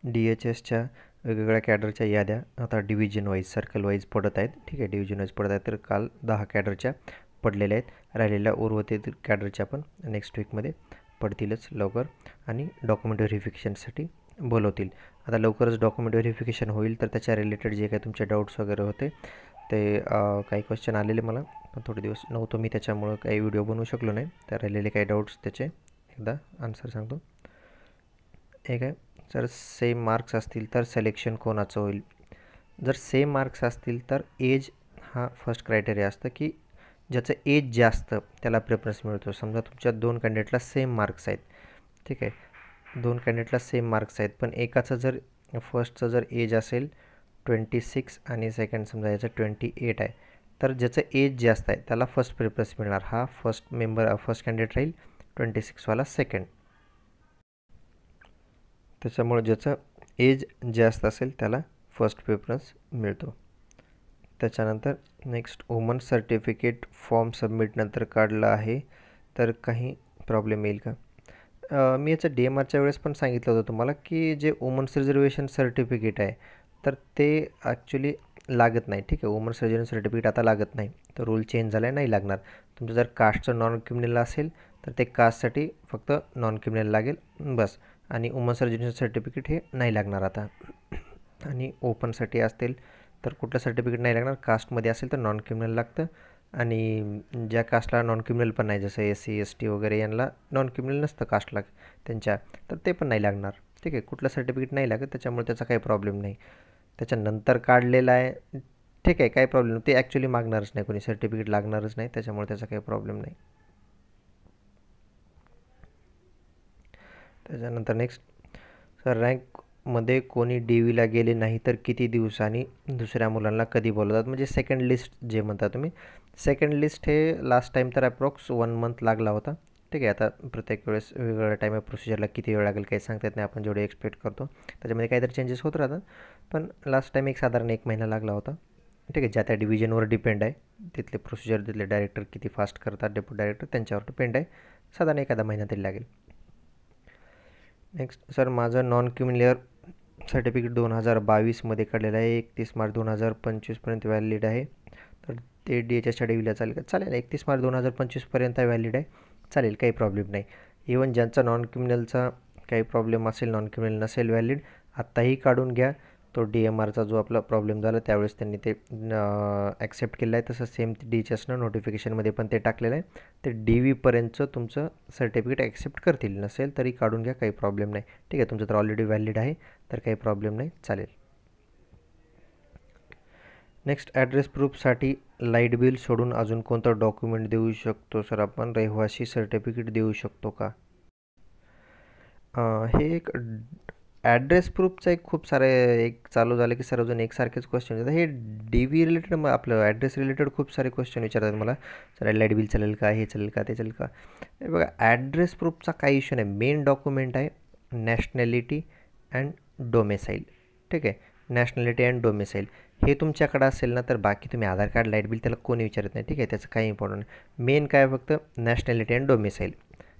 DHSच्या वेगवेगळ्या कॅडरच्या याद्या आता डिव्हिजन वाईज सर्कल वाईज पडत आहेत. ठीक आहे, डिव्हिजन वाईज पडत आहेत. तर काल 10 कॅडरच्या पडलेल्या आहेत. राहिलेल्या उर्वरित कॅडरच्या पण नेक्स्ट वीकमध्ये पडतीलच लवकर आणि डॉक्युमेंट व्हेरिफिकेशनसाठी बोलवतील. आता लवकरच डॉक्युमेंट व्हेरिफिकेशन होईल, तर त्याच्या रिलेटेड जे काही तुमचे डाऊट्स वगैरे होते ते काही क्वेश्चन आलेले मला, पण थोडे दिवस नव्हतो मी, त्याच्यामुळं काही व्हिडिओ बनवू शकलो नाही. तर राहिलेले काही डाऊट्स त्याचे एकदा आन्सर सांगतो. एक आहे, जर सेम मार्क्स असतील तर सिलेक्शन कोणाचं होईल? जर सेम मार्क्स असतील तर एज हा फर्स्ट क्रायटेरिया असतं, की ज्याचं एज जास्त त्याला प्रेफरन्स मिळतो. समजा तुमच्या 2 कॅन्डिडेटला सेम मार्क्स आहेत. ठीक आहे, 2 कॅन्डिडेटला सेम मार्क्स आहेत, पण एकाचं जर फर्स्टचं जर एज असेल 26 आणि सेकंड समजा याचं 28 आहे, तर ज्याचं एज जास्त आहे त्याला फर्स्ट प्रेफरन्स मिळणार. हा फर्स्ट कॅन्डिडेट राहील, 26वाला सेकंड. त्याच्यामुळे ज्याचं एज जास्त असेल त्याला फर्स्ट प्रेफरन्स मिळतो. त्याच्यानंतर next, woman certificate form submit नंतर काढलं आहे तर काही प्रॉब्लेम येईल का? मी याचं DMRच्या वेळेस पण सांगितलं होतं तुम्हाला, की जे वुमन्स रिझर्वेशन सर्टिफिकेट आहे तर ते ॲक्च्युली लागत नाही. ठीक आहे, वुमन्स रिझर्वेशन सर्टिफिकेट आता लागत नाही. तर रूल चेंज झाला आहे, नाही लागणार. तुमचं जर कास्टचं नॉन क्रिमिनल असेल तर ते कास्टसाठी फक्त नॉन क्रिमिनल लागेल बस, आणि वुमन्स रिझर्वेशन सर्टिफिकेट हे नाही लागणार आता. आणि ओपनसाठी असतील तर कुठलं सर्टिफिकेट नाही लागणार. कास्टमध्ये असेल तर नॉन क्रिमिनल लागतं, आणि ज्या कास्टला नॉन क्रिमिनल पण नाही, जसं SC ST वगैरे यांना नॉन क्रिमिनल नसतं कास्टला त्यांच्या, तर ते पण नाही लागणार. ठीक आहे, कुठलं सर्टिफिकेट नाही लागत, त्याच्यामुळे त्याचा काही प्रॉब्लेम नाही. त्याच्यानंतर काढलेलं आहे, ठीक आहे, काही प्रॉब्लेम नाही. ते ॲक्च्युली मागणारच नाही, कोणी सर्टिफिकेट लागणारच नाही, त्याच्यामुळे त्याचा काही प्रॉब्लेम नाही. त्याच्यानंतर नेक्स्ट, सर रँकमध्ये कोणी DVला गेले नाही तर किती दिवसांनी दुसऱ्या मुलांना कधी बोलवतात? म्हणजे सेकंड लिस्ट जे म्हणता तुम्ही, सेकंड लिस्ट हे लास्ट टाईम तर अप्रॉक्स 1 मंथ लागला होता. ठीक आहे, आता प्रत्येक वेळेस वेगवेगळ्या टाईम प्रोसिजरला किती वेळ लागेल काही सांगता येत नाही. आपण जेवढे एक्सपेक्ट करतो त्याच्यामध्ये काहीतरी चेंजेस होत राहतात, पण लास्ट टाईम साधारण 1 महिना लागला होता. ठीक आहे, ज्या त्या डिव्हिजनवर डिपेंड आहे, तिथले प्रोसिजर, तिथले डायरेक्टर किती फास्ट करतात, डेप्युटी डायरेक्टर, त्यांच्यावर डिपेंड आहे. साधारण एखादा महिना तरी लागेल. नेक्स्ट, सर माझं नॉन क्रिमिनल सर्टिफिकेट 2022मध्ये काढलेलं आहे, 31 मार्च 2025पर्यंत व्हॅलिड आहे, तर ते DHSच्या DVला चालेल का? चालेल, 31 मार्च 2025पर्यंत व्हॅलिड आहे, चालेल, काही प्रॉब्लेम नाही. इवन ज्यांचा नॉन क्रिमिनलचा काही प्रॉब्लेम असेल, नॉन क्रिमिनल नसेल व्हॅलिड, आत्ताही काढून घ्या. तो DMRचा जो आपला प्रॉब्लेम झाला त्यावेळेस त्यांनी ते ॲक्सेप्ट केलं आहे, तसं सेम DHSनं नोटिफिकेशनमध्ये पण ते टाकलेलं आहे. ते DVपर्यंतचं तुमचं सर्टिफिकेट ॲक्सेप्ट करतील, नसेल तरी काढून घ्या, काही प्रॉब्लेम नाही. ठीक आहे, तुमचं तर ऑलरेडी व्हॅलिड आहे, तर काही प्रॉब्लेम नाही, चालेल. नेक्स्ट, ॲड्रेस प्रूफसाठी लाईट बिल सोडून अजून कोणतं डॉक्युमेंट देऊ शकतो सर आपण? रहिवासी सर्टिफिकेट देऊ शकतो का? हे एक ॲड्रेस प्रूफचं एक खूप सारे एक चालू झालं की सर्वजण एकसारखेच क्वेश्चन विचारतात. हे DV रिलेटेड, मग आपलं ॲड्रेस रिलेटेड खूप सारे क्वेश्चन विचारतात मला. सर लाईट बिल चालेल का, हे चालेल का, ते चालेल का? हे बघा, ॲड्रेस प्रूफचा काही इश्यू नाही. मेन डॉक्युमेंट आहे नॅशनॅलिटी अँड डोमेसाईल. ठीक आहे, नॅशनॅलिटी अँड डोमेसाईल हे तुमच्याकडं असेल ना, तर बाकी तुम्ही आधार कार्ड, लाईट बिल त्याला कोणी विचारत नाही. ठीक आहे, त्याचं काही इम्पॉर्टंट नाही. मेन काय फक्त नॅशनॅलिटी अँड डोमेसाईल.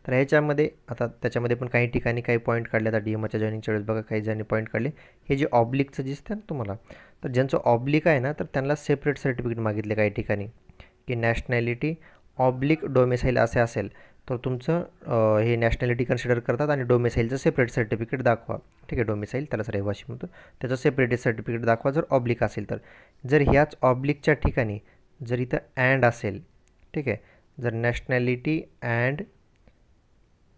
तर ह्याच्यामध्ये आता त्याच्यामध्ये पण काही ठिकाणी काही पॉईंट काढले. आता DMRच्या जॉईनिंगच्या वेळेस बघा काही जणांनी पॉईंट काढले. हे जे ऑब्लिकचं दिसतं ना तुम्हाला, तर ज्यांचं ऑब्लिक आहे ना, तर त्यांना सेपरेट सर्टिफिकेट मागितले काही ठिकाणी, की नॅशनॅलिटी ऑब्लिक डोमेसाईल असे असेल तर तुमचं हे नॅशनॅलिटी कन्सिडर करतात आणि डोमेसाईलचं सेपरेट सर्टिफिकेट दाखवा. ठीक आहे, डोमेसाईल त्यालाच रहिवासी म्हणतो, त्याचं सेपरेट सर्टिफिकेट दाखवा जर ऑब्लिक असेल तर. जर ह्याच ऑब्लिकच्या ठिकाणी जर इथं अँड असेल, ठीक आहे, जर नॅशनॅलिटी अँड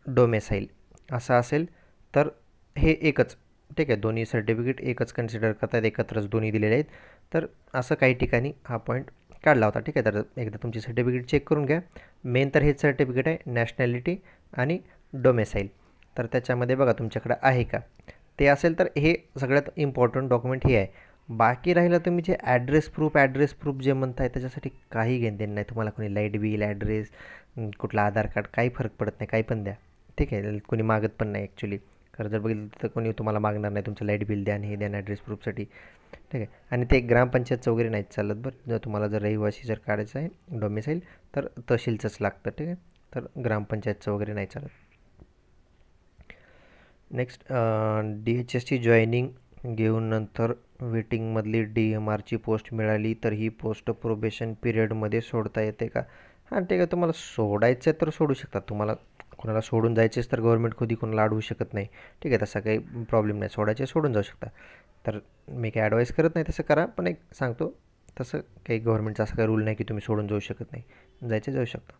डोमेसाईल असं असेल तर हे एकच. ठीक आहे, दोन्ही सर्टिफिकेट एकच कन्सिडर करतात, एकत्रच दोन्ही दिलेले आहेत. तर असं काही ठिकाणी हा पॉईंट काढला होता. ठीक आहे, तर एकदा तुमची सर्टिफिकेट चेक करून घ्या. मेन तर हेच सर्टिफिकेट आहे, नॅशनॅलिटी आणि डोमेसाईल. तर त्याच्यामध्ये बघा तुमच्याकडं आहे का, ते असेल तर हे सगळ्यात इम्पॉर्टंट डॉक्युमेंट हे आहे. बाकी राहिलं तुम्ही जे ॲड्रेस प्रूफ जे म्हणताय त्याच्यासाठी काही घेणदेण नाही. तुम्हाला कोणी लाईट बिल, ॲड्रेस, कुठलं आधार कार्ड, काही फरक पडत नाही, काही पण द्या. ठीक आहे, कोणी मागत पण नाही ॲक्च्युली. खरं जर बघितलं तर कोणी तुम्हाला मागणार नाही तुमचं लाईट बिल द्या आणि हे द्या ॲड्रेस प्रूफसाठी. ठीक आहे, आणि ते ग्रामपंचायतचं वगैरे नाहीच चालत बरं. जर तुम्हाला जर रहिवासी जर काढायचं आहे डोमेसाईल तर तहसीलचंच लागतं. ठीक आहे, तर ग्रामपंचायतचं वगैरे नाही चालत. नेक्स्ट DHSची जॉईनिंग घेऊन नंतर वेटिंगमधली DMRची पोस्ट मिळाली तर ही पोस्ट प्रोबेशन पिरियडमध्ये सोडता येते का? हां ठीक आहे, तुम्हाला सोडायचं आहे तर सोडू शकता. तुम्हाला कोणाला सोडून जायचेच तर गव्हर्नमेंट कधी कोणाला अडवू शकत नाही. ठीक आहे, तसा काही प्रॉब्लेम नाही, सोडायचे सोडून जाऊ शकता. तर मी काही ॲडवाईस करत नाही तसं करा, पण एक सांगतो तसं काही गव्हर्नमेंटचा असा काही रूल नाही की तुम्ही सोडून जाऊ शकत नाही, जायचे जाऊ शकता.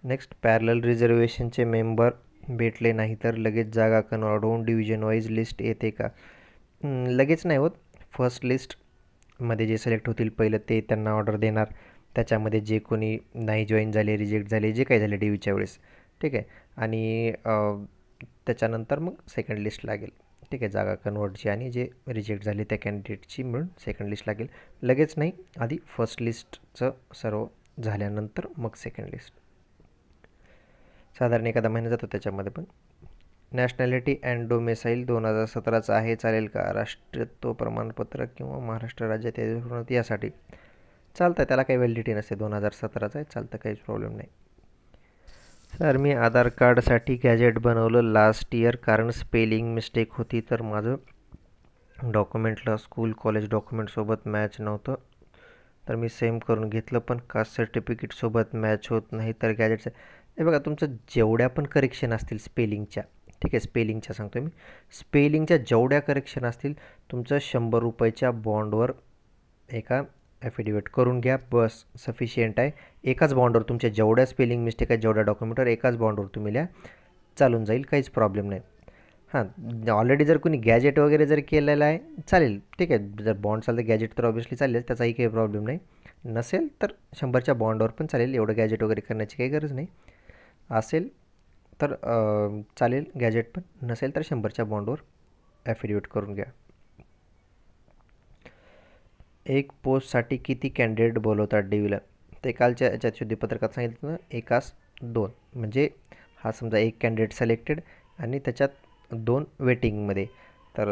नेक्स्ट पॅरलल रिझर्वेशनचे मेंबर भेटले नाही तर लगेच जागा कन्वर्ट होऊन डिव्हिजन वाईज लिस्ट येते का? लगेच नाही होत. फर्स्ट लिस्टमध्ये जे सिलेक्ट होतील पहिलं ते त्यांना ऑर्डर देणार. त्याच्यामध्ये जे कोणी नाही जॉईन झाले, रिजेक्ट झाले, जे काही झाले DVच्या वेळेस, ठीक आहे. आणि त्याच्यानंतर मग सेकंड लिस्ट लागेल. ठीक आहे, जागा कन्वर्टची आणि जे रिजेक्ट झाले त्या कॅन्डिडेटची मिळून सेकंड लिस्ट लागेल. लगेच नाही, आधी फर्स्ट लिस्टचं सर्व झाल्यानंतर मग सेकंड लिस्ट. साधारण एखादा महिना जातो त्याच्यामध्ये. पण नॅशनॅलिटी अँड डोमेसाईल 2017चं आहे, चालेल का? राष्ट्रीयत्व प्रमाणपत्र किंवा महाराष्ट्र राज्यात यासाठी चालतं, त्याला काही व्हॅलिडिटी नसते. 2017चं आहे, चालतं, काहीच प्रॉब्लेम नाही. सर मी आधार कार्डसाठी गॅजेट बनवलं लास्ट इयर, कारण स्पेलिंग मिस्टेक होती तर माझं डॉक्युमेंटला स्कूल कॉलेज डॉक्युमेंटसोबत मॅच नव्हतं, तर मी सेम करून घेतलं, पण कास्ट सर्टिफिकेटसोबत मॅच होत नाही तर गॅजेटचं. हे बघा, तुमचं जेवढ्या पण करेक्शन असतील स्पेलिंगच्या, ठीक आहे, स्पेलिंगच्या सांगतो मी, स्पेलिंगच्या जेवढ्या करेक्शन असतील तुमचं 100 रुपयाच्या बॉन्डवर एका ॲफिडेविट करून घ्या, बस सफिशियंट आहे. एकाच बॉन्डवर तुमच्या जेवढ्या स्पेलिंग मिस्टेक आहेत जेवढ्या डॉक्युमेंटवर एकाच बॉन्डवर तुम्ही लिहा, चालून जाईल, काहीच प्रॉब्लेम नाही. हां, ऑलरेडी जर कोणी गॅजेट वगैरे जर केलेलं आहे चालेल, ठीक आहे. जर बॉन्ड चालतं, गॅजेट तर ऑब्व्हियसली चालेल, त्याचाही काही प्रॉब्लेम नाही. नसेल तर 100च्या बॉन्डवर पण चालेल, एवढं गॅजेट वगैरे करण्याची काही गरज नाही. असेल तर चालेल गॅजेट पण, नसेल तर 100च्या बॉन्डवर ॲफिडेविट करून घ्या. एक पोस्टसाठी किती कॅन्डिडेट बोलवतात DVला? ते कालच्या याच्यात शुद्धीपत्रकात सांगितलं ना, एकास 2. म्हणजे हा समजा एक कॅन्डिडेट सिलेक्टेड आणि त्याच्यात 2 वेटिंगमध्ये. तर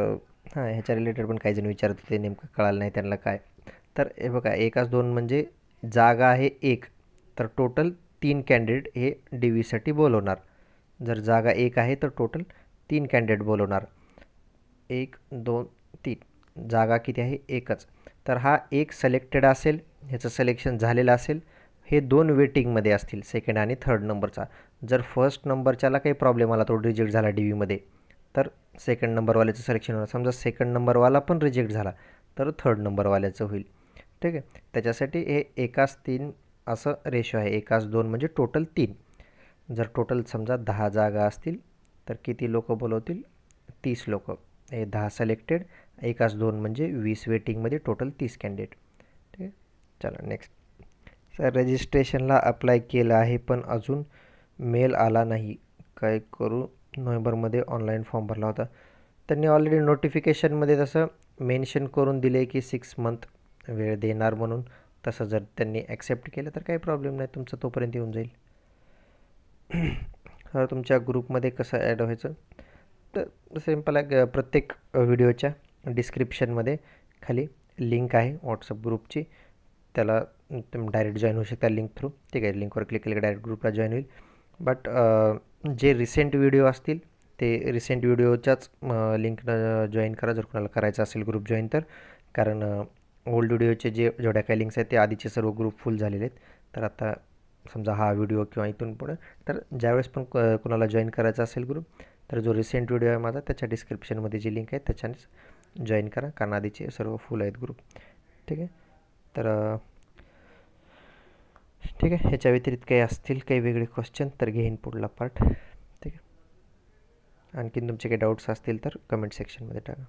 हां, ह्याच्या रिलेटेड पण काही जण विचारत होते, नेमकं कळालं नाही त्यांना काय. तर हे बघा, एकास 2 म्हणजे जागा आहे 1, तर टोटल 3 कॅन्डिडेट हे DVसाठी बोलवणार. जर जागा 1 आहे तर टोटल 3 कॅन्डिडेट बोलवणार. 1 2 3, जागा किती आहे? एकच. तर हा एक सिलेक्टेड असेल, ह्याचं सिलेक्शन झालेलं असेल, हे 2 वेटिंगमध्ये असतील, सेकंड आणि थर्ड नंबरचा. जर फर्स्ट नंबरच्याला काही प्रॉब्लेम आला, तो रिजेक्ट झाला DVमध्ये, तर सेकंड नंबरवाल्याचं सिलेक्शन होणार. समजा सेकंड नंबरवाला पण रिजेक्ट झाला तर थर्ड नंबरवाल्याचं होईल. ठीक आहे, त्याच्यासाठी हे एकास 3 असं रेशो आहे. एकास 2 म्हणजे टोटल 3. जर टोटल समजा 10 जागा असतील तर किती लोक बोलवतील? 30 लोक. हे 10 सिलेक्टेड, एकास 2 म्हणजे 20 वेटिंगमध्ये, टोटल 30 कॅन्डिडेट. ठीक आहे, चला नेक्स्ट. सर रजिस्ट्रेशनला अप्लाय केलं आहे पण अजून मेल आला नाही, काय करू? नोव्हेंबरमध्ये ऑनलाईन फॉर्म भरला होता. त्यांनी ऑलरेडी नोटिफिकेशनमध्ये तसं मेन्शन करून दिले की 6 मंथ वेळ देणार म्हणून. तसं जर त्यांनी ॲक्सेप्ट केलं तर काही प्रॉब्लेम नाही, तुमचं तोपर्यंत येऊन जाईल. सर तुमच्या ग्रुपमध्ये कसं ॲड व्हायचं? तर सिम्पल आहे, प्रत्येक व्हिडिओच्या डिस्क्रिप्शनमध्ये खाली लिंक आहे व्हॉट्सअप ग्रुपची, त्याला तुम्ही डायरेक्ट जॉईन होऊ शकता लिंक थ्रू. ठीक आहे, लिंकवर क्लिक केलं की डायरेक्ट ग्रुपला जॉईन होईल. बट जे रिसेंट व्हिडिओ असतील ते रिसेंट व्हिडिओच्याच लिंकनं जॉईन करा, जर कोणाला करायचं असेल ग्रुप जॉईन तर. कारण ओल्ड व्हिडिओचे जेवढ्या काही लिंक्स आहेत ते आधीचे सर्व ग्रुप फुल झालेले आहेत. तर आता समजा हा व्हिडिओ किंवा इथून पुढे, तर ज्यावेळेस पण कोणाला जॉईन करायचा असेल ग्रुप, तर जो रिसेंट व्हिडिओ आहे माझा त्याच्या डिस्क्रिप्शनमध्ये जी लिंक आहे त्याच्यानेच जॉईन करा, कारण आधीचे सर्व फुल आहेत ग्रुप. ठीक आहे, तर ठीक आहे, ह्याच्या व्यतिरिक्त काही असतील काही वेगळे क्वेश्चन तर घेईन पुढला पार्ट. ठीक आहे, आणखीन तुमचे काही डाऊट्स असतील तर कमेंट सेक्शनमध्ये टाका.